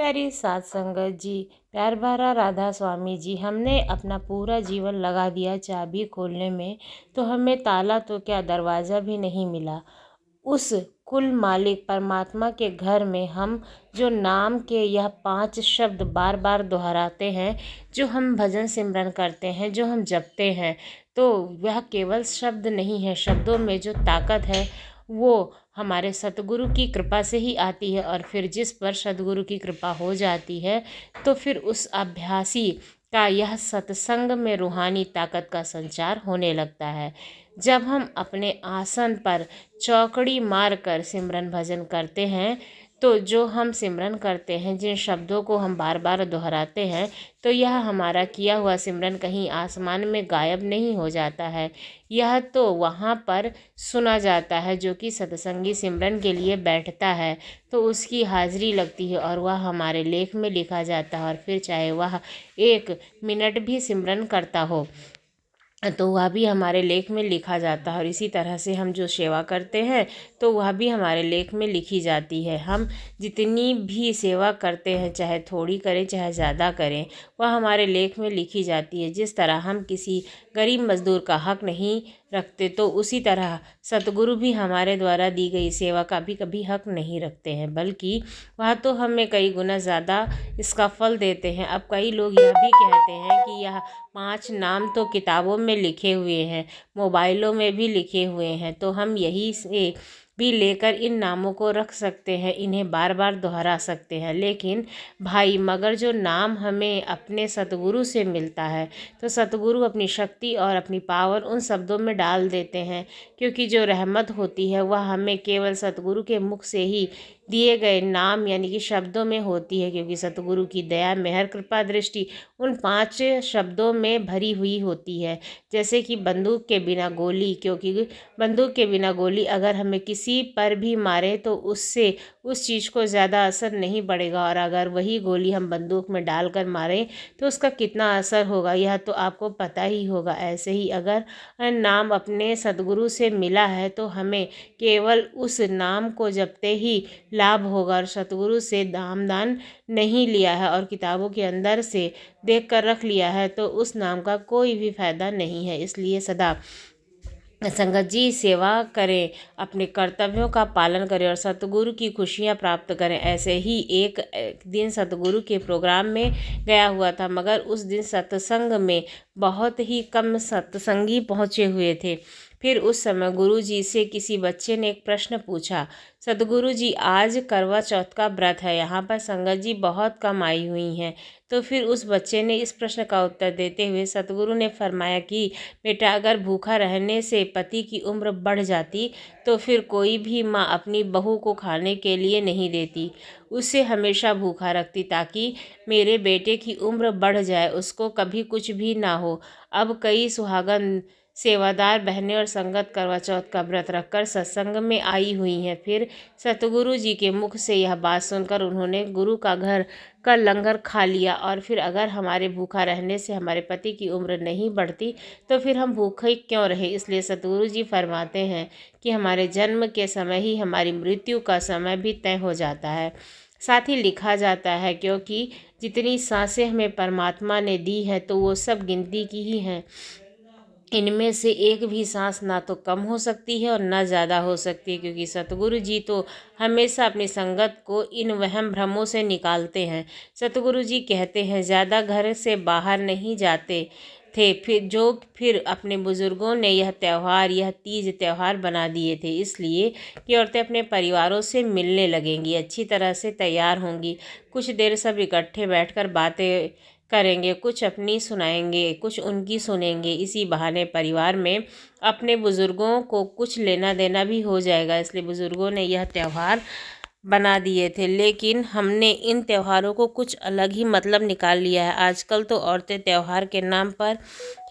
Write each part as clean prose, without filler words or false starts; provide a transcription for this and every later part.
प्यारी साध संगत जी, प्यार भरा राधा स्वामी जी, हमने अपना पूरा जीवन लगा दिया चाबी खोलने में, तो हमें ताला तो क्या दरवाज़ा भी नहीं मिला। उस कुल मालिक परमात्मा के घर में हम जो नाम के यह 5 शब्द बार बार दोहराते हैं, जो हम भजन सिमरन करते हैं, जो हम जपते हैं, तो वह केवल शब्द नहीं है। शब्दों में जो ताकत है वो हमारे सतगुरु की कृपा से ही आती है। और फिर जिस पर सतगुरु की कृपा हो जाती है तो फिर उस अभ्यासी का यह सत्संग में रूहानी ताकत का संचार होने लगता है। जब हम अपने आसन पर चौकड़ी मार कर सिमरन भजन करते हैं, तो जो हम सिमरन करते हैं, जिन शब्दों को हम बार बार दोहराते हैं, तो यह हमारा किया हुआ सिमरन कहीं आसमान में गायब नहीं हो जाता है। यह तो वहाँ पर सुना जाता है। जो कि सत्संगी सिमरन के लिए बैठता है तो उसकी हाजिरी लगती है और वह हमारे लेख में लिखा जाता है। और फिर चाहे वह 1 मिनट भी सिमरन करता हो तो वह भी हमारे लेख में लिखा जाता है। और इसी तरह से हम जो सेवा करते हैं तो वह भी हमारे लेख में लिखी जाती है। हम जितनी भी सेवा करते हैं, चाहे थोड़ी करें चाहे ज़्यादा करें, वह हमारे लेख में लिखी जाती है। जिस तरह हम किसी गरीब मजदूर का हक नहीं रखते, तो उसी तरह सतगुरु भी हमारे द्वारा दी गई सेवा का भी कभी हक नहीं रखते हैं, बल्कि वह तो हमें कई गुना ज़्यादा इसका फल देते हैं। अब कई लोग यह भी कहते हैं कि यह 5 नाम तो किताबों में लिखे हुए हैं, मोबाइलों में भी लिखे हुए हैं, तो हम यही से भी लेकर इन नामों को रख सकते हैं, इन्हें बार बार दोहरा सकते हैं। लेकिन भाई, मगर जो नाम हमें अपने सतगुरु से मिलता है, तो सतगुरु अपनी शक्ति और अपनी पावर उन शब्दों में डाल देते हैं। क्योंकि जो रहमत होती है वह हमें केवल सतगुरु के मुख से ही दिए गए नाम यानी कि शब्दों में होती है। क्योंकि सतगुरु की दया, मेहर, कृपा, दृष्टि उन 5 शब्दों में भरी हुई होती है। जैसे कि बंदूक के बिना गोली, क्योंकि बंदूक के बिना गोली अगर हमें किसी पर भी मारे तो उससे उस चीज़ को ज़्यादा असर नहीं पड़ेगा, और अगर वही गोली हम बंदूक में डालकर मारें तो उसका कितना असर होगा यह तो आपको पता ही होगा। ऐसे ही अगर नाम अपने सतगुरु से मिला है तो हमें केवल उस नाम को जपते ही लाभ होगा। और सतगुरु से दान नहीं लिया है और किताबों के अंदर से देख कर रख लिया है तो उस नाम का कोई भी फायदा नहीं है। इसलिए सदा संगत जी सेवा करें, अपने कर्तव्यों का पालन करें और सतगुरु की खुशियाँ प्राप्त करें। ऐसे ही एक दिन सतगुरु के प्रोग्राम में गया हुआ था, मगर उस दिन सत्संग में बहुत ही कम सत्संगी पहुँचे हुए थे। फिर उस समय गुरु जी से किसी बच्चे ने एक प्रश्न पूछा, सतगुरु जी आज करवा चौथ का व्रत है, यहाँ पर संगत जी बहुत कम आई हुई हैं। तो फिर उस बच्चे ने इस प्रश्न का उत्तर देते हुए सतगुरु ने फरमाया कि बेटा, अगर भूखा रहने से पति की उम्र बढ़ जाती तो फिर कोई भी माँ अपनी बहू को खाने के लिए नहीं देती, उसे हमेशा भूखा रखती ताकि मेरे बेटे की उम्र बढ़ जाए, उसको कभी कुछ भी ना हो। अब कई सुहागन सेवादार बहनें और संगत करवा चौथ का व्रत रखकर सत्संग में आई हुई हैं। फिर सतगुरु जी के मुख से यह बात सुनकर उन्होंने गुरु का घर का लंगर खा लिया। और फिर अगर हमारे भूखा रहने से हमारे पति की उम्र नहीं बढ़ती तो फिर हम भूखे क्यों रहे। इसलिए सतगुरु जी फरमाते हैं कि हमारे जन्म के समय ही हमारी मृत्यु का समय भी तय हो जाता है। साथ ही लिखा जाता है, क्योंकि जितनी सांसें हमें परमात्मा ने दी है तो वो सब गिनती की ही हैं। इनमें से एक भी सांस ना तो कम हो सकती है और ना ज़्यादा हो सकती है। क्योंकि सतगुरु जी तो हमेशा अपनी संगत को इन वहम भ्रमों से निकालते हैं। सतगुरु जी कहते हैं, ज़्यादा घर से बाहर नहीं जाते थे, फिर अपने बुज़ुर्गों ने यह तीज त्यौहार बना दिए थे, इसलिए कि औरतें अपने परिवारों से मिलने लगेंगी, अच्छी तरह से तैयार होंगी, कुछ देर सब इकट्ठे बैठकर बातें करेंगे, कुछ अपनी सुनाएंगे, कुछ उनकी सुनेंगे। इसी बहाने परिवार में अपने बुज़ुर्गों को कुछ लेना देना भी हो जाएगा। इसलिए बुज़ुर्गों ने यह त्यौहार बना दिए थे। लेकिन हमने इन त्योहारों को कुछ अलग ही मतलब निकाल लिया है। आजकल तो औरतें त्यौहार के नाम पर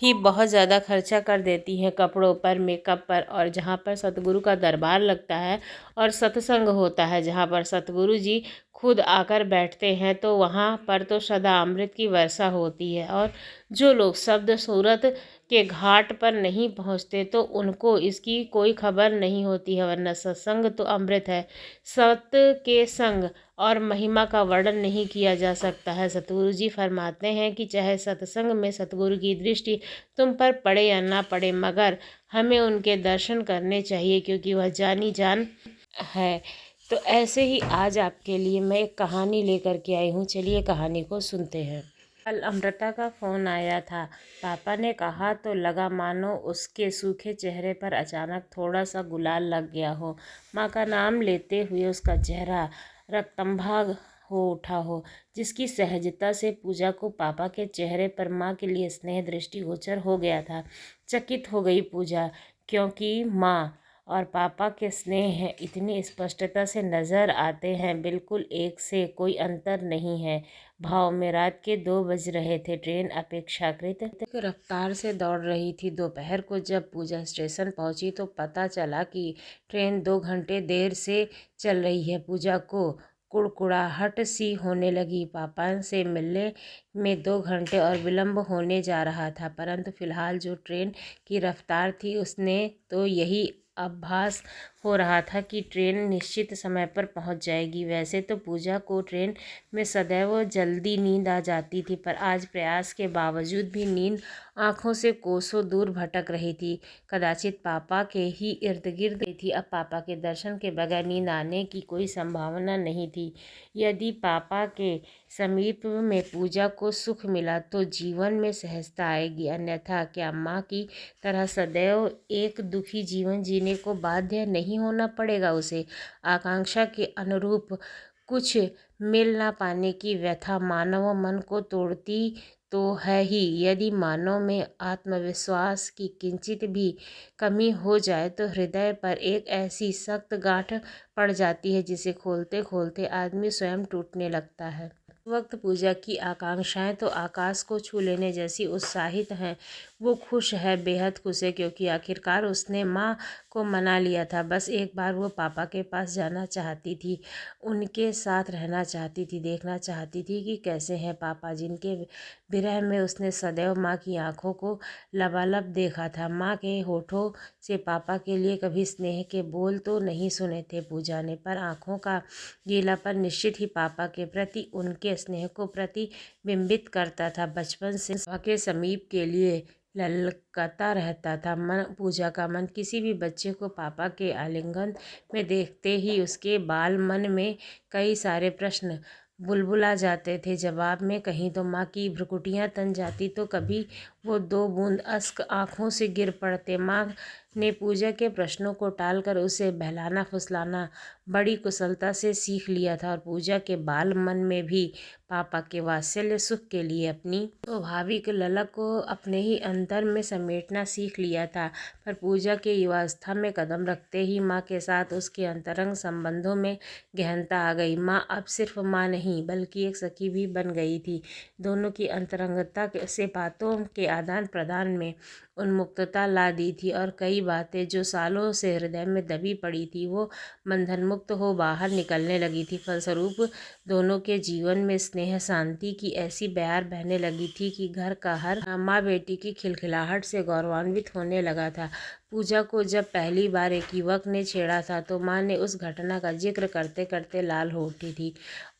ही बहुत ज़्यादा खर्चा कर देती हैं, कपड़ों पर, मेकअप पर। और जहाँ पर सतगुरु का दरबार लगता है और सत्संग होता है, जहाँ पर सतगुरु जी खुद आकर बैठते हैं तो वहाँ पर तो सदा अमृत की वर्षा होती है। और जो लोग शब्द सूरत के घाट पर नहीं पहुँचते तो उनको इसकी कोई खबर नहीं होती है, वरना सत्संग तो अमृत है। सत्य के संग और महिमा का वर्णन नहीं किया जा सकता है। सतगुरु जी फरमाते हैं कि चाहे सत्संग में सतगुरु की दृष्टि तुम पर पड़े या ना पड़े, मगर हमें उनके दर्शन करने चाहिए, क्योंकि वह जानी जान है। तो ऐसे ही आज आपके लिए मैं एक कहानी लेकर के आई हूँ। चलिए कहानी को सुनते हैं। कल अमृता का फ़ोन आया था। पापा ने कहा तो लगा मानो उसके सूखे चेहरे पर अचानक थोड़ा सा गुलाल लग गया हो। माँ का नाम लेते हुए उसका चेहरा रक्तंभा हो उठा हो। जिसकी सहजता से पूजा को पापा के चेहरे पर माँ के लिए स्नेह दृष्टिगोचर हो गया था। चकित हो गई पूजा, क्योंकि माँ और पापा के स्नेह हैं इतनी स्पष्टता से नज़र आते हैं, बिल्कुल एक से कोई अंतर नहीं है भाव में। रात के 2 बज रहे थे। ट्रेन अपेक्षाकृत रफ्तार से दौड़ रही थी। दोपहर को जब पूजा स्टेशन पहुंची तो पता चला कि ट्रेन 2 घंटे देर से चल रही है। पूजा को कुड़कुड़ाहट सी होने लगी। पापा से मिलने में 2 घंटे और विलम्ब होने जा रहा था, परंतु फिलहाल जो ट्रेन की रफ्तार थी उसने तो यही आभास हो रहा था कि ट्रेन निश्चित समय पर पहुंच जाएगी। वैसे तो पूजा को ट्रेन में सदैव जल्दी नींद आ जाती थी, पर आज प्रयास के बावजूद भी नींद आंखों से कोसों दूर भटक रही थी। कदाचित पापा के ही इर्द गिर्द थी। अब पापा के दर्शन के बगैर नींद आने की कोई संभावना नहीं थी। यदि पापा के समीप में पूजा को सुख मिला तो जीवन में सहजता आएगी, अन्यथा क्या माँ की तरह सदैव एक दुखी जीवन जीने को बाध्य नहीं होना पड़ेगा उसे। आकांक्षा के अनुरूप कुछ मिल ना पाने की व्यथा मानव मन को तोड़ती तो है ही। यदि मानव में आत्मविश्वास की किंचित भी कमी हो जाए तो हृदय पर एक ऐसी सख्त गांठ पड़ जाती है जिसे खोलते खोलते आदमी स्वयं टूटने लगता है। वक्त पूजा की आकांक्षाएं तो आकाश को छू लेने जैसी उत्साहित हैं। वो खुश है, बेहद खुश है, क्योंकि आखिरकार उसने माँ को मना लिया था। बस एक बार वो पापा के पास जाना चाहती थी, उनके साथ रहना चाहती थी, देखना चाहती थी कि कैसे हैं पापा, जिनके विरह में उसने सदैव माँ की आंखों को लबालब देखा था। माँ के होठों से पापा के लिए कभी स्नेह के बोल तो नहीं सुने थे पूजा ने, पर आंखों का गीलापन निश्चित ही पापा के प्रति उनके स्नेह को प्रतिबिंबित करता था। बचपन से पापा के समीप के लिए ललकता रहता था। पूजा का मन किसी भी बच्चे को पापा के आलिंगन में देखते ही उसके बाल मन में कई सारे प्रश्न बुलबुला जाते थे। जवाब में कहीं तो माँ की भ्रुकुटियाँ तन जाती, तो कभी वो 2 बूंद अश्क आँखों से गिर पड़ते। माँ ने पूजा के प्रश्नों को टालकर उसे बहलाना फुसलाना बड़ी कुशलता से सीख लिया था, और पूजा के बाल मन में भी पापा के वात्सल्य सुख के लिए अपनी स्वाभाविक ललक को अपने ही अंतर में समेटना सीख लिया था। पर पूजा के युवावस्था में कदम रखते ही माँ के साथ उसके अंतरंग संबंधों में गहनता आ गई। माँ अब सिर्फ माँ नहीं बल्कि एक सखी भी बन गई थी। दोनों की अंतरंगता से बातों के आदान प्रदान में उन्मुक्तता ला दी थी, और कई बातें जो सालों से हृदय में दबी पड़ी थी वो बंधन मुक्त हो बाहर निकलने लगी थी। फलस्वरूप दोनों के जीवन में स्नेह शांति की ऐसी बयार बहने लगी थी कि घर का हर माँ बेटी की खिलखिलाहट से गौरवान्वित होने लगा था। पूजा को जब पहली बार एक युवक ने छेड़ा था तो माँ ने उस घटना का जिक्र करते करते लाल हो उठी थी।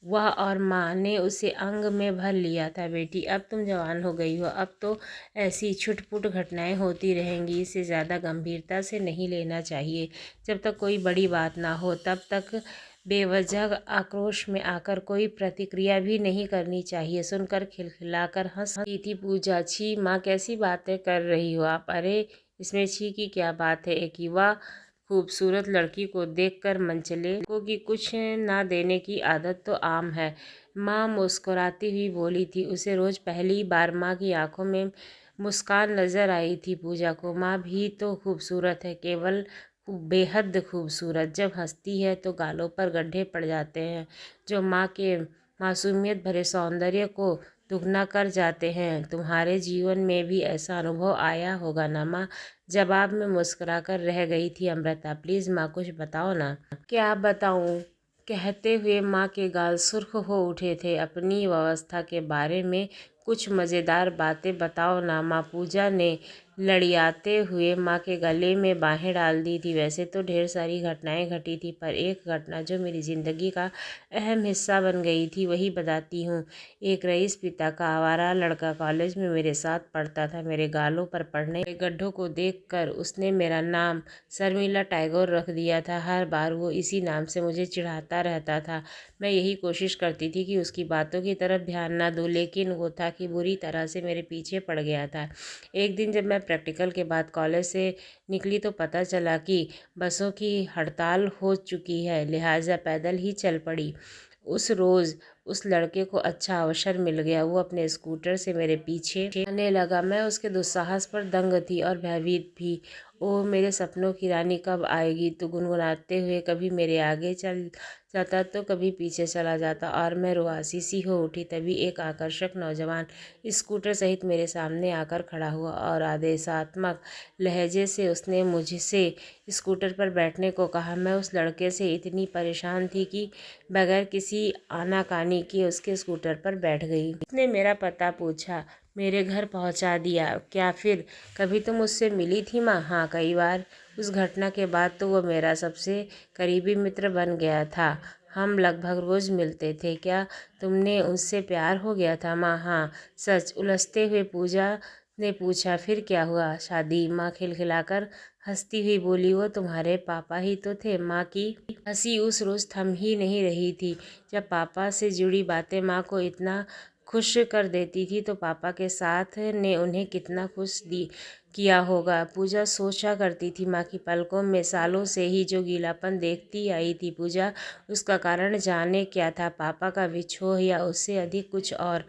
वह और माँ ने उसे अंग में भर लिया था। बेटी, अब तुम जवान हो गई हो, अब तो ऐसी छुटपुट घटनाएं होती रहेंगी, इसे ज़्यादा गंभीरता से नहीं लेना चाहिए। जब तक कोई बड़ी बात ना हो तब तक बेवजह आक्रोश में आकर कोई प्रतिक्रिया भी नहीं करनी चाहिए। सुनकर खिलखिलाकर हंस रही थी पूजा। छी माँ, कैसी बातें कर रही हो आप। अरे इसमें छी की क्या बात है। एक युवा खूबसूरत लड़की को देखकर मनचले को कि कुछ ना देने की आदत तो आम है। माँ मुस्कुराती हुई बोली थी। उसे रोज पहली बार माँ की आंखों में मुस्कान नजर आई थी पूजा को। माँ भी तो खूबसूरत है, केवल बेहद खूबसूरत। जब हंसती है तो गालों पर गड्ढे पड़ जाते हैं जो माँ के मासूमियत भरे सौंदर्य को दुगना कर जाते हैं। तुम्हारे जीवन में भी ऐसा अनुभव आया होगा ना माँ। जवाब में मुस्कुराकर रह गई थी अमृता। प्लीज़ माँ कुछ बताओ ना। क्या बताऊँ, कहते हुए माँ के गाल सुर्ख हो उठे थे। अपनी अवस्था के बारे में कुछ मज़ेदार बातें बताओ ना माँ। पूजा ने लड़ियाते हुए माँ के गले में बाहें डाल दी थी। वैसे तो ढेर सारी घटनाएं घटी थी, पर एक घटना जो मेरी ज़िंदगी का अहम हिस्सा बन गई थी वही बताती हूँ। एक रईस पिता का आवारा लड़का कॉलेज में मेरे साथ पढ़ता था। मेरे गालों पर पड़ने वाले गड्ढों को देखकर उसने मेरा नाम शर्मिला टैगोर रख दिया था। हर बार वो इसी नाम से मुझे चिढ़ाता रहता था। मैं यही कोशिश करती थी कि उसकी बातों की तरफ ध्यान ना दूँ, लेकिन वो था कि बुरी तरह से मेरे पीछे पड़ गया था। एक दिन जब मैं प्रैक्टिकल के बाद कॉलेज से निकली तो पता चला कि बसों की हड़ताल हो चुकी है, लिहाजा पैदल ही चल पड़ी। उस रोज़ उस लड़के को अच्छा अवसर मिल गया। वो अपने स्कूटर से मेरे पीछे आने लगा। मैं उसके दुस्साहस पर दंग थी और भयभीत भी। ओह मेरे सपनों की रानी कब आएगी, तो गुनगुनाते हुए कभी मेरे आगे चल जाता तो कभी पीछे चला जाता और मैं रुआसी सी हो उठी। तभी एक आकर्षक नौजवान स्कूटर सहित मेरे सामने आकर खड़ा हुआ और आदेशात्मक लहजे से उसने मुझसे स्कूटर पर बैठने को कहा। मैं उस लड़के से इतनी परेशान थी कि बगैर किसी आनाकानी के उसके स्कूटर पर बैठ गई। उसने मेरा पता पूछा, मेरे घर पहुंचा दिया। क्या फिर कभी तुम उससे मिली थी माँ? हाँ, कई बार। उस घटना के बाद तो वो मेरा सबसे करीबी मित्र बन गया था। हम लगभग रोज़ मिलते थे। क्या तुमने उससे प्यार हो गया था माँ? हाँ, सच। उलझते हुए पूजा ने पूछा। फिर क्या हुआ? शादी? माँ खिलखिलाकर हंसती हुई बोली, वो तुम्हारे पापा ही तो थे। माँ की हंसी उस रोज़ थम ही नहीं रही थी। जब पापा से जुड़ी बातें माँ को इतना खुश कर देती थी तो पापा के साथ ने उन्हें कितना खुश दी किया होगा। पूजा सोचा करती थी माँ की पलकों में सालों से ही जो गीलापन देखती आई थी। पूजा उसका कारण जाने क्या था, पापा का विछोह या उससे अधिक कुछ और।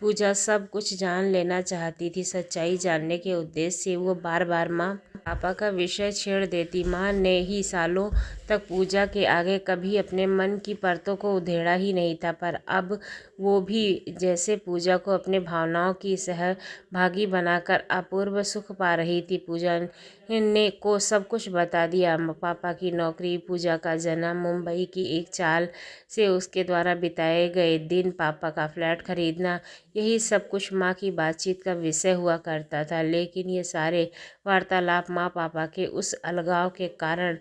पूजा सब कुछ जान लेना चाहती थी। सच्चाई जानने के उद्देश्य से वो बार बार माँ पापा का विषय छेड़ देती। माँ ने ही सालों तक पूजा के आगे कभी अपने मन की परतों को उधेड़ा ही नहीं था, पर अब वो भी जैसे पूजा को अपने भावनाओं की सहभागी बनाकर अपूर्व सुख पा रही थी। पूजा ने को सब कुछ बता दिया। पापा की नौकरी, पूजा का जन्म, मुंबई की एक चाल से उसके द्वारा बिताए गए दिन, पापा का फ्लैट खरीदना, यही सब कुछ माँ की बातचीत का विषय हुआ करता था। लेकिन ये सारे वार्तालाप माँ पापा के उस अलगाव के कारण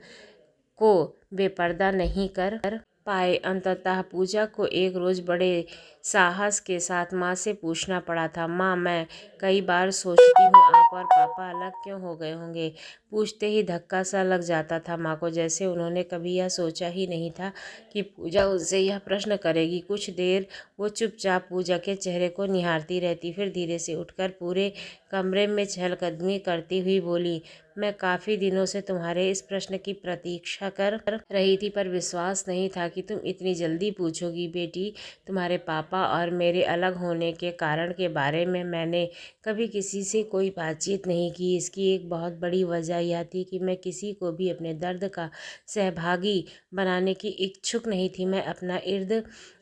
को बेपर्दा नहीं कर पाए। अंततः पूजा को एक रोज़ बड़े साहस के साथ माँ से पूछना पड़ा था, माँ मैं कई बार सोचती हूँ आप और पापा अलग क्यों हो गए होंगे। पूछते ही धक्का सा लग जाता था माँ को, जैसे उन्होंने कभी यह सोचा ही नहीं था कि पूजा उनसे यह प्रश्न करेगी। कुछ देर वो चुपचाप पूजा के चेहरे को निहारती रहती, फिर धीरे से उठकर पूरे कमरे में चहलकदमी करती हुई बोली, मैं काफ़ी दिनों से तुम्हारे इस प्रश्न की प्रतीक्षा कर रही थी, पर विश्वास नहीं था कि तुम इतनी जल्दी पूछोगी। बेटी, तुम्हारे पापा और मेरे अलग होने के कारण के बारे में मैंने कभी किसी से कोई बातचीत नहीं की। इसकी एक बहुत बड़ी वजह यह थी कि मैं किसी को भी अपने दर्द का सहभागी बनाने की इच्छुक नहीं थी। मैं अपना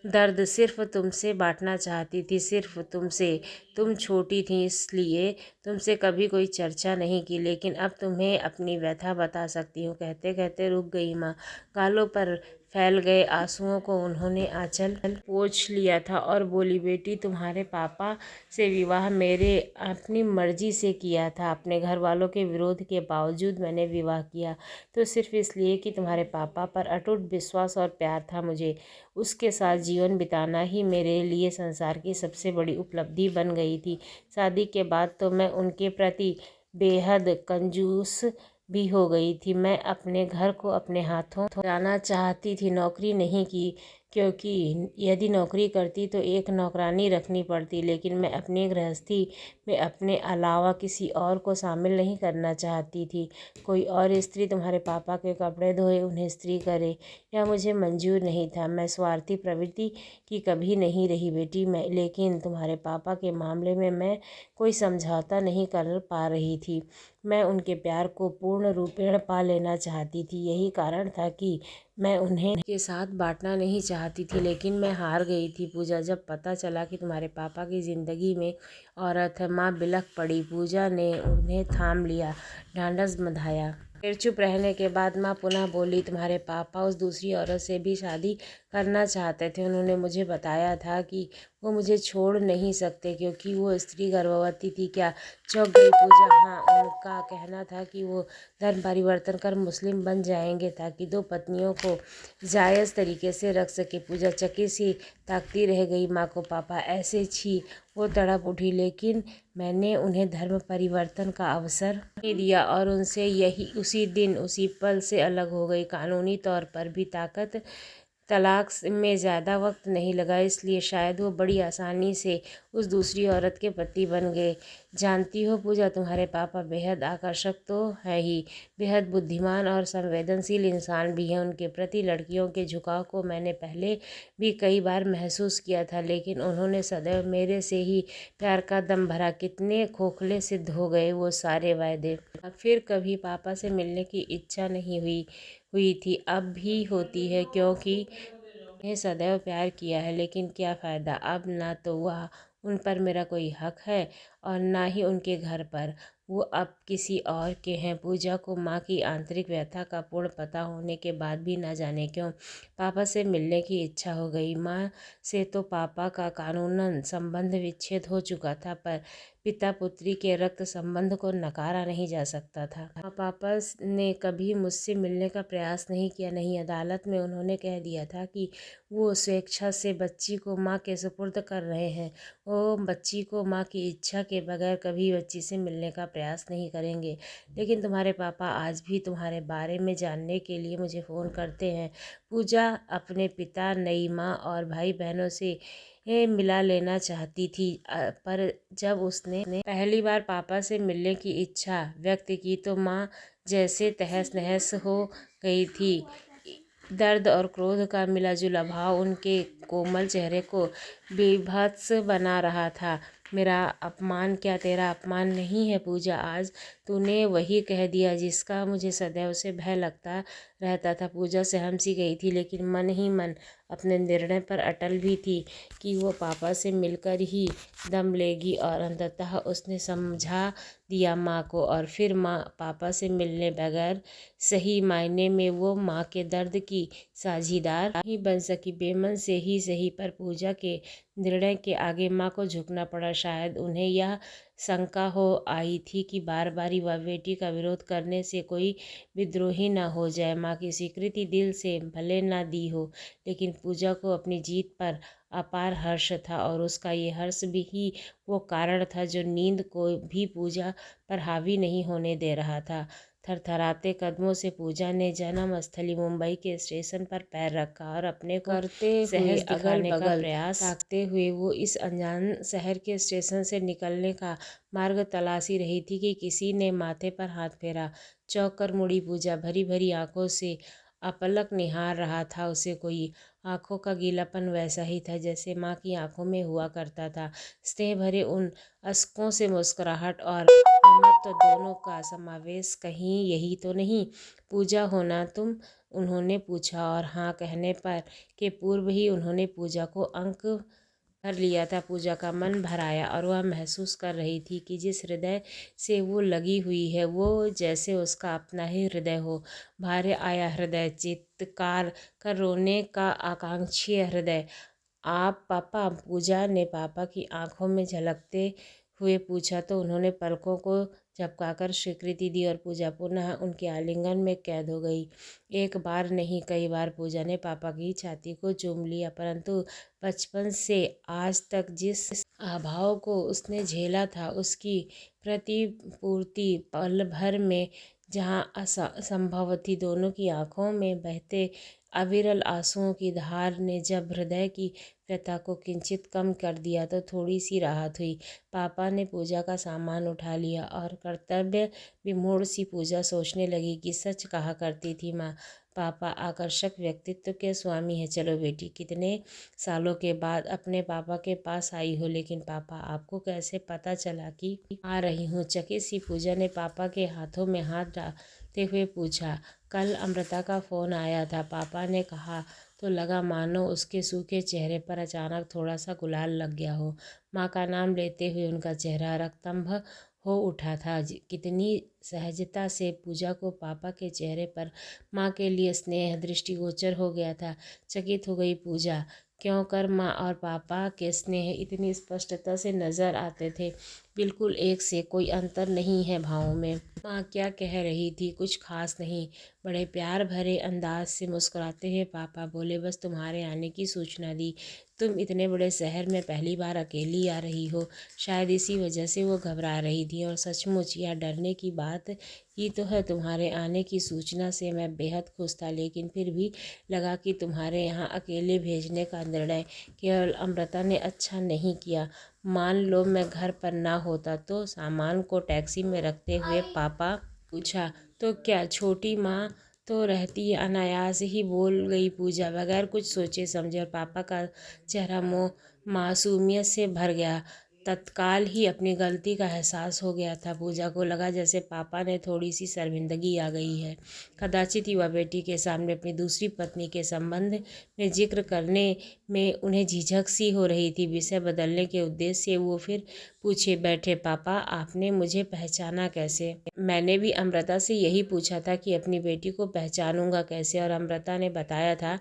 दर्द सिर्फ तुमसे बांटना चाहती थी, सिर्फ तुमसे। तुम छोटी थी इसलिए तुमसे कभी कोई चर्चा नहीं की, लेकिन अब तुम्हें अपनी व्यथा बता सकती हूँ। कहते कहते रुक गई माँ। गालों पर फैल गए आंसुओं को उन्होंने आंचल पोंछ लिया था और बोली, बेटी तुम्हारे पापा से विवाह मेरे अपनी मर्जी से किया था। अपने घर वालों के विरोध के बावजूद मैंने विवाह किया, तो सिर्फ इसलिए कि तुम्हारे पापा पर अटूट विश्वास और प्यार था। मुझे उसके साथ जीवन बिताना ही मेरे लिए संसार की सबसे बड़ी उपलब्धि बन गई थी। शादी के बाद तो मैं उनके प्रति बेहद कंजूस भी हो गई थी। मैं अपने घर को अपने हाथों चलाना चाहती थी, नौकरी नहीं की, क्योंकि यदि नौकरी करती तो एक नौकरानी रखनी पड़ती। लेकिन मैं अपनी गृहस्थी में अपने अलावा किसी और को शामिल नहीं करना चाहती थी। कोई और स्त्री तुम्हारे पापा के कपड़े धोए, उन्हें इस्त्री करे, यह मुझे मंजूर नहीं था। मैं स्वार्थी प्रवृत्ति की कभी नहीं रही बेटी। लेकिन तुम्हारे पापा के मामले में मैं कोई समझौता नहीं कर पा रही थी। मैं उनके प्यार को पूर्ण रूपेण पा लेना चाहती थी। यही कारण था कि मैं उन्हें के साथ बांटना नहीं चाहती थी, लेकिन मैं हार गई थी। पूजा, जब पता चला कि तुम्हारे पापा की ज़िंदगी में औरत है। माँ बिलख पड़ी। पूजा ने उन्हें थाम लिया, ढांढस बंधाया। फिर चुप रहने के बाद माँ पुनः बोली, तुम्हारे पापा उस दूसरी औरत से भी शादी करना चाहते थे। उन्होंने मुझे बताया था कि वो मुझे छोड़ नहीं सकते क्योंकि वो स्त्री गर्भवती थी। क्या? चौंक गई पूजा। हाँ, उनका कहना था कि वो धर्म परिवर्तन कर मुस्लिम बन जाएंगे ताकि दो पत्नियों को जायज़ तरीके से रख सके। पूजा चकित सी ताकती रह गई माँ को। पापा ऐसे छी। वो तड़प उठी, लेकिन मैंने उन्हें धर्म परिवर्तन का अवसर नहीं दिया और उनसे यही उसी दिन उसी पल से अलग हो गई। कानूनी तौर पर भी तलाक में ज़्यादा वक्त नहीं लगा, इसलिए शायद वो बड़ी आसानी से उस दूसरी औरत के पति बन गए। जानती हो पूजा, तुम्हारे पापा बेहद आकर्षक तो है ही, बेहद बुद्धिमान और संवेदनशील इंसान भी हैं। उनके प्रति लड़कियों के झुकाव को मैंने पहले भी कई बार महसूस किया था, लेकिन उन्होंने सदैव मेरे से ही प्यार का दम भरा। कितने खोखले सिद्ध हो गए वो सारे वायदे। फिर कभी पापा से मिलने की इच्छा नहीं हुई थी। अब भी होती है क्योंकि उन्हें सदैव प्यार किया है, लेकिन क्या फ़ायदा। अब ना तो वह उन पर मेरा कोई हक है और ना ही उनके घर पर। वो अब किसी और के हैं। पूजा को माँ की आंतरिक व्यथा का पूर्ण पता होने के बाद भी न जाने क्यों पापा से मिलने की इच्छा हो गई। माँ से तो पापा का कानूनन संबंध विच्छेद हो चुका था, पर पिता पुत्री के रक्त संबंध को नकारा नहीं जा सकता था। पापा ने कभी मुझसे मिलने का प्रयास नहीं किया। नहीं, अदालत में उन्होंने कह दिया था कि वो स्वेच्छा से बच्ची को माँ के सुपुर्द कर रहे हैं। वो बच्ची को माँ की इच्छा के बगैर कभी बच्ची से मिलने का प्रयास नहीं करेंगे। लेकिन तुम्हारे पापा आज भी तुम्हारे बारे में जानने के लिए मुझे फ़ोन करते हैं। पूजा अपने पिता, नई माँ और भाई बहनों से मिला लेना चाहती थी, पर जब उसने पहली बार पापा से मिलने की इच्छा व्यक्त की तो माँ जैसे तहस नहस हो गई थी। दर्द और क्रोध का मिला जुला भाव उनके कोमल चेहरे को बीभत्स बना रहा था। मेरा अपमान क्या तेरा अपमान नहीं है पूजा? आज तूने वही कह दिया जिसका मुझे सदैव से भय लगता रहता था। पूजा सहम सी गई थी, लेकिन मन ही मन अपने निर्णय पर अटल भी थी कि वो पापा से मिलकर ही दम लेगी। और अंततः उसने समझा दिया माँ को, और फिर माँ पापा से मिलने बगैर सही मायने में वो माँ के दर्द की साझीदार नहीं बन सकी। बेमन से ही सही, पर पूजा के निर्णय के आगे माँ को झुकना पड़ा। शायद उन्हें यह शंका हो आई थी कि बार बार वह बेटी का विरोध करने से कोई विद्रोही न हो जाए। माँ की स्वीकृति दिल से भले न दी हो, लेकिन पूजा को अपनी जीत पर अपार हर्ष था, और उसका ये हर्ष भी ही वो कारण था जो नींद को भी पूजा पर हावी नहीं होने दे रहा था। थरथराते कदमों से पूजा ने जन्म स्थली मुंबई के स्टेशन पर पैर रखा और अपने को करते हुए अगल बगल प्रयास ताकते हुए वो इस अनजान शहर के स्टेशन से निकलने का मार्ग तलाशी रही थी कि किसी ने माथे पर हाथ फेरा। चौंक कर मुड़ी पूजा। भरी भरी आंखों से अपलक निहार रहा था उसे कोई। आंखों का गीलापन वैसा ही था जैसे माँ की आंखों में हुआ करता था। स्नेह भरे उन अश्कों से मुस्कुराहट और ममत्व दोनों का समावेश कहीं यही तो नहीं? पूजा हो ना तुम? उन्होंने पूछा, और हाँ कहने पर के पूर्व ही उन्होंने पूजा को अंक भर लिया था। पूजा का मन भर आया और वह महसूस कर रही थी कि जिस हृदय से वो लगी हुई है वो जैसे उसका अपना ही हृदय हो। भारे आया हृदय, चित्कार कर रोने का आकांक्षी हृदय। आप पापा? पूजा ने पापा की आंखों में झलकते हुए पूछा तो उन्होंने पलकों को झपकाकर स्वीकृति दी और पूजा पुनः उनके आलिंगन में कैद हो गई। एक बार नहीं, कई बार पूजा ने पापा की छाती को चूम लिया, परंतु बचपन से आज तक जिस अभाव को उसने झेला था उसकी प्रतिपूर्ति पल भर में जहाँ असंभव थी। दोनों की आंखों में बहते अविरल आंसुओं की धार ने जब हृदय की व्यथा को किंचित कम कर दिया तो थोड़ी सी राहत हुई। पापा ने पूजा का सामान उठा लिया और कर्तव्य विमूढ़ सी पूजा सोचने लगी कि सच कहा करती थी माँ, पापा आकर्षक व्यक्तित्व के स्वामी है। चलो बेटी, कितने सालों के बाद अपने पापा के पास आई हो, लेकिन पापा आपको कैसे पता चला कि आ रही हूँ? चकित सी पूजा ने पापा के हाथों में हाथ डालते हुए पूछा। कल अमृता का फ़ोन आया था, पापा ने कहा तो लगा मानो उसके सूखे चेहरे पर अचानक थोड़ा सा गुलाल लग गया हो। माँ का नाम लेते हुए उनका चेहरा रक्तंभ हो उठा था। कितनी सहजता से पूजा को पापा के चेहरे पर माँ के लिए स्नेह दृष्टिगोचर हो गया था। चकित हो गई पूजा, क्यों कर माँ और पापा के स्नेह इतनी स्पष्टता से नजर आते थे। बिल्कुल एक से, कोई अंतर नहीं है भावों में। माँ क्या कह रही थी? कुछ खास नहीं। बड़े प्यार भरे अंदाज से मुस्कुराते हुए पापा बोले, बस तुम्हारे आने की सूचना दी। तुम इतने बड़े शहर में पहली बार अकेली आ रही हो, शायद इसी वजह से वो घबरा रही थी। और सचमुच यह डरने की बात ही तो है। तुम्हारे आने की सूचना से मैं बेहद खुश था, लेकिन फिर भी लगा कि तुम्हारे यहाँ अकेले भेजने का निर्णय केवल अमृता ने अच्छा नहीं किया। मान लो मैं घर पर ना होता तो? सामान को टैक्सी में रखते हुए पापा पूछा। तो क्या छोटी माँ तो रहती? अनायास ही बोल गई पूजा, बगैर कुछ सोचे समझे। और पापा का चेहरा मासूमियत से भर गया। तत्काल ही अपनी गलती का एहसास हो गया था। पूजा को लगा जैसे पापा ने थोड़ी सी शर्मिंदगी आ गई है। कदाचित युवा बेटी के सामने अपनी दूसरी पत्नी के संबंध में जिक्र करने में उन्हें झिझक सी हो रही थी। विषय बदलने के उद्देश्य से वो फिर पूछे, बैठे पापा, आपने मुझे पहचाना कैसे? मैंने भी अमृता से यही पूछा था कि अपनी बेटी को पहचानूंगा कैसे, और अमृता ने बताया था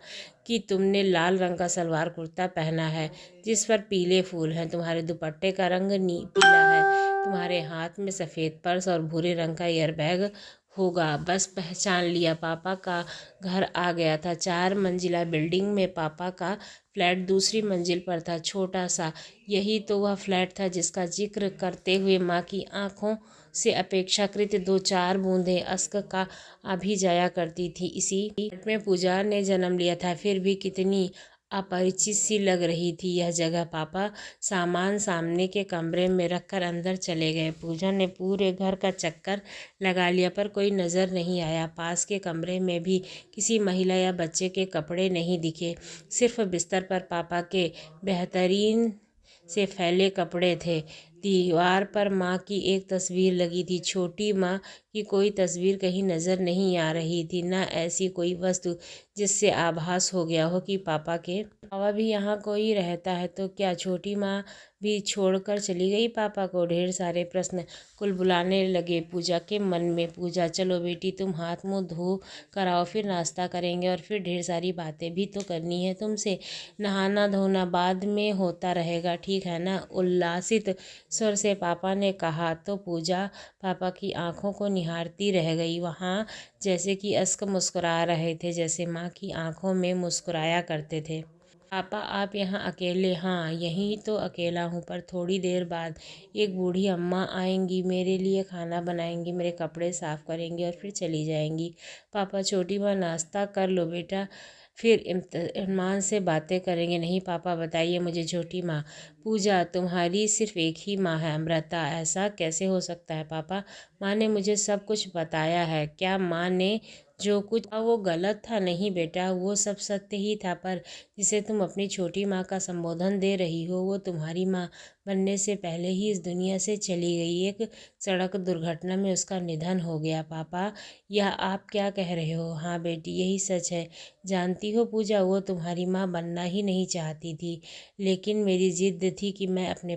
कि तुमने लाल रंग का सलवार कुर्ता पहना है जिस पर पीले फूल हैं, तुम्हारे दुपट्टे का रंग पीला है, तुम्हारे हाथ में सफ़ेद पर्स और भूरे रंग का एयरबैग होगा। बस पहचान लिया। पापा का घर आ गया था। 4 मंजिला बिल्डिंग में पापा का फ्लैट दूसरी मंजिल पर था, छोटा सा। यही तो वह फ्लैट था जिसका जिक्र करते हुए माँ की आंखों से अपेक्षाकृत 2-4 बूंदें अश्क का आ भी जाया करती थी। इसी फ्लैट में पूजा ने जन्म लिया था। फिर भी कितनी अपरिचित सी लग रही थी यह जगह। पापा सामान सामने के कमरे में रखकर अंदर चले गए। पूजा ने पूरे घर का चक्कर लगा लिया पर कोई नज़र नहीं आया। पास के कमरे में भी किसी महिला या बच्चे के कपड़े नहीं दिखे। सिर्फ बिस्तर पर पापा के बेहतरीन से फैले कपड़े थे। दीवार पर माँ की एक तस्वीर लगी थी। छोटी माँ की कोई तस्वीर कहीं नज़र नहीं आ रही थी, न ऐसी कोई वस्तु जिससे आभास हो गया हो कि पापा के अलावा भी यहाँ कोई रहता है। तो क्या छोटी माँ भी छोड़कर चली गई पापा को? ढेर सारे प्रश्न कुलबुलाने लगे पूजा के मन में। पूजा, चलो बेटी, तुम हाथ मुँह धो कर आओ, फिर नाश्ता करेंगे और फिर ढेर सारी बातें भी तो करनी है तुमसे। नहाना धोना बाद में होता रहेगा, ठीक है ना? उल्लासित स्वर से पापा ने कहा तो पूजा पापा की आंखों को निहारती रह गई। वहाँ जैसे कि अश्क मुस्कुरा रहे थे, जैसे माँ की आंखों में मुस्कुराया करते थे। पापा, आप यहाँ अकेले? हाँ, यहीं तो अकेला हूँ, पर थोड़ी देर बाद एक बूढ़ी अम्मा आएंगी, मेरे लिए खाना बनाएंगी, मेरे कपड़े साफ करेंगी और फिर चली जाएंगी। पापा, छोटी माँ, नाश्ता कर लो बेटा, फिर इत्मीनान से बातें करेंगे। नहीं पापा, बताइए मुझे। छोटी माँ, पूजा, तुम्हारी सिर्फ एक ही माँ है, अमृता। ऐसा कैसे हो सकता है पापा? माँ ने मुझे सब कुछ बताया है। क्या माँ ने जो कुछ कहा वो गलत था? नहीं बेटा, वो सब सत्य ही था, पर जिसे तुम अपनी छोटी माँ का संबोधन दे रही हो वो तुम्हारी माँ बनने से पहले ही इस दुनिया से चली गई। एक सड़क दुर्घटना में उसका निधन हो गया। पापा, यह आप क्या कह रहे हो? हाँ बेटी, यही सच है। जानती हो पूजा, वो तुम्हारी माँ बनना ही नहीं चाहती थी, लेकिन मेरी जिद थी कि मैं अपने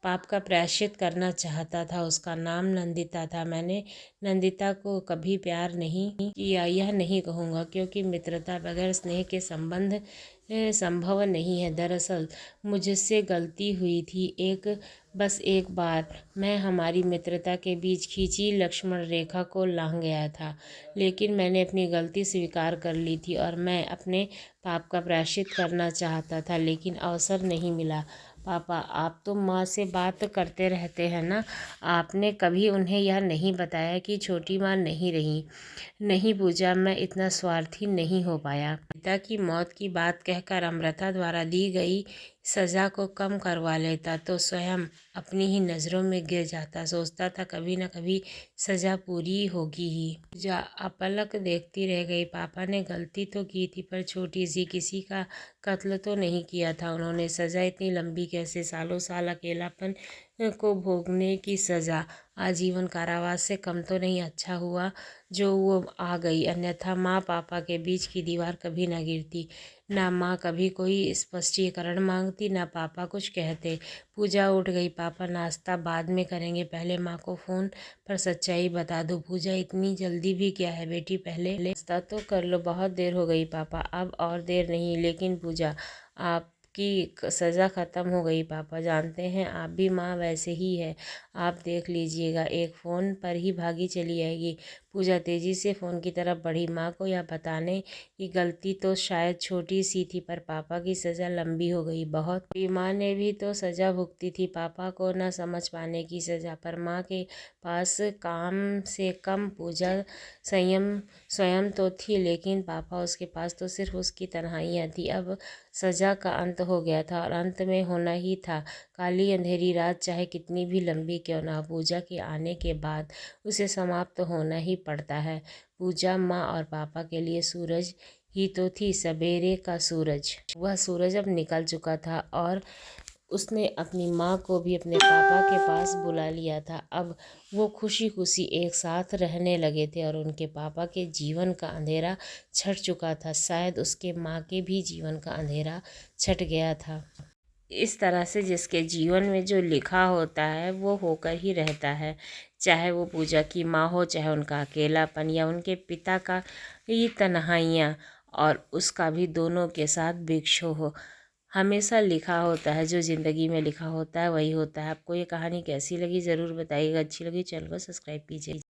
पाप का प्रायश्चित करना चाहता था। उसका नाम नंदिता था। मैंने नंदिता को कभी प्यार नहीं किया, यह नहीं कहूँगा, क्योंकि मित्रता बगैर स्नेह के संबंध संभव नहीं है। दरअसल मुझसे गलती हुई थी, बस एक बार मैं हमारी मित्रता के बीच खींची लक्ष्मण रेखा को लांघ गया था, लेकिन मैंने अपनी गलती स्वीकार कर ली थी और मैं अपने पाप का प्रायश्चित करना चाहता था, लेकिन अवसर नहीं मिला। पापा, आप तो माँ से बात करते रहते हैं ना, आपने कभी उन्हें यह नहीं बताया कि छोटी माँ नहीं रही? नहीं पूजा, मैं इतना स्वार्थी नहीं हो पाया। पिता की मौत की बात कहकर अमृता द्वारा दी गई सज़ा को कम करवा लेता तो स्वयं अपनी ही नज़रों में गिर जाता। सोचता था कभी न कभी सज़ा पूरी होगी ही। पूजा अपलक देखती रह गई। पापा ने गलती तो की थी, पर छोटी सी, किसी का कत्ल तो नहीं किया था उन्होंने। सज़ा इतनी लंबी कैसे? सालों साल अकेलापन को भोगने की सज़ा। आजीवन कारावास से कम तो नहीं अच्छा हुआ जो वो आ गई, अन्यथा माँ पापा के बीच की दीवार कभी ना गिरती। ना माँ कभी कोई स्पष्टीकरण मांगती, ना पापा कुछ कहते। पूजा उठ गई। पापा नाश्ता बाद में करेंगे, पहले माँ को फ़ोन पर सच्चाई बता दो। पूजा इतनी जल्दी भी क्या है बेटी, पहले नाश्ता तो कर लो, बहुत देर हो गई पापा। अब और देर नहीं। लेकिन पूजा, आपकी सज़ा ख़त्म हो गई। पापा जानते हैं आप भी माँ वैसे ही है, आप देख लीजिएगा, एक फ़ोन पर ही भागी चली आएगी। पूजा तेज़ी से फ़ोन की तरफ बढ़ी। माँ को यह बताने की गलती तो शायद छोटी सी थी, पर पापा की सज़ा लंबी हो गई बहुत। माँ ने भी तो सज़ा भुगती थी, पापा को न समझ पाने की सज़ा। पर माँ के पास काम से कम पूजा स्वयं तो थी, लेकिन पापा, उसके पास तो सिर्फ उसकी तन्हाइयाँ थी। अब सज़ा का अंत हो गया था और अंत में होना ही था। काली अंधेरी रात चाहे कितनी भी लंबी क्यों ना, पूजा के आने के बाद उसे समाप्त होना ही पड़ता है। पूजा माँ और पापा के लिए सूरज ही तो थी, सवेरे का सूरज। वह सूरज अब निकल चुका था और उसने अपनी माँ को भी अपने पापा के पास बुला लिया था। अब वो खुशी खुशी एक साथ रहने लगे थे और उनके पापा के जीवन का अंधेरा छट चुका था। शायद उसके माँ के भी जीवन का अंधेरा छट गया था। इस तरह से जिसके जीवन में जो लिखा होता है वो होकर ही रहता है, चाहे वो पूजा की माँ हो, चाहे उनका अकेलापन या उनके पिता का ये तन्हाइयाँ और उसका भी दोनों के साथ भिक्षु हो। हमेशा लिखा होता है, जो ज़िंदगी में लिखा होता है वही होता है। आपको ये कहानी कैसी लगी ज़रूर बताइएगा। अच्छी लगी चैनल को सब्सक्राइब कीजिए।